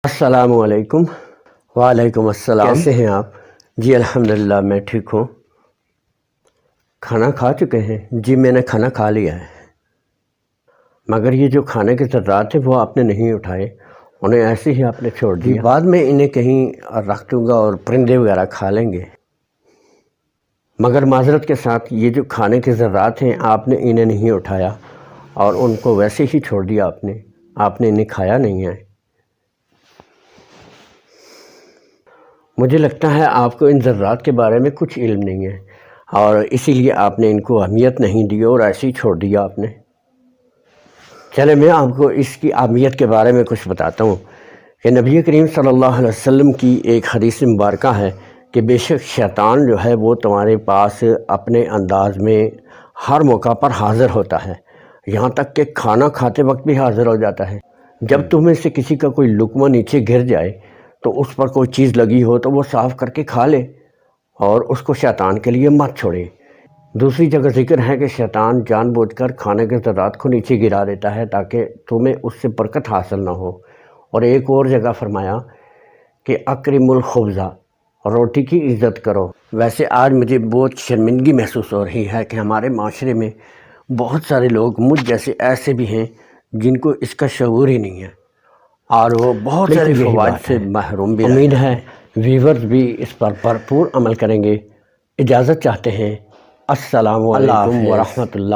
السلام علیکم۔ وعلیکم السلام۔ کیسے ہیں آپ؟ جی الحمدللہ میں ٹھیک ہوں۔ کھانا کھا چکے ہیں؟ جی میں نے کھانا کھا لیا ہے، مگر یہ جو کھانے کے ذرات ہیں وہ آپ نے نہیں اٹھائے، انہیں ایسے ہی آپ نے چھوڑ دیا۔ بعد میں انہیں کہیں رکھ دوں گا اور پرندے وغیرہ کھا لیں گے، مگر معذرت کے ساتھ یہ جو کھانے کے ذرات ہیں آپ نے انہیں نہیں اٹھایا اور ان کو ویسے ہی چھوڑ دیا آپ نے انہیں کھایا نہیں ہے۔ مجھے لگتا ہے آپ کو ان ذرات کے بارے میں کچھ علم نہیں ہے اور اسی لیے آپ نے ان کو اہمیت نہیں دی اور ایسے ہی چھوڑ دیا آپ نے۔ چلے میں آپ کو اس کی اہمیت کے بارے میں کچھ بتاتا ہوں کہ نبی کریم صلی اللہ علیہ وسلم کی ایک حدیث مبارکہ ہے کہ بے شک شیطان جو ہے وہ تمہارے پاس اپنے انداز میں ہر موقع پر حاضر ہوتا ہے، یہاں تک کہ کھانا کھاتے وقت بھی حاضر ہو جاتا ہے۔ جب تم میں سے کسی کا کوئی لقمہ نیچے گر جائے تو اس پر کوئی چیز لگی ہو تو وہ صاف کر کے کھا لے اور اس کو شیطان کے لیے مت چھوڑے۔ دوسری جگہ ذکر ہے کہ شیطان جان بوجھ کر کھانے کے ذرات کو نیچے گرا دیتا ہے تاکہ تمہیں اس سے برکت حاصل نہ ہو۔ اور ایک اور جگہ فرمایا کہ اکرم الخبزہ، روٹی کی عزت کرو۔ ویسے آج مجھے بہت شرمندگی محسوس ہو رہی ہے کہ ہمارے معاشرے میں بہت سارے لوگ مجھ جیسے ایسے بھی ہیں جن کو اس کا شعور ہی نہیں ہے اور وہ بہت سارے فوائد سے محروم بھی۔ امید ہے ویورز بھی اس پر بھرپور عمل کریں گے۔ اجازت چاہتے ہیں۔ السلام علیکم ورحمۃ اللہ۔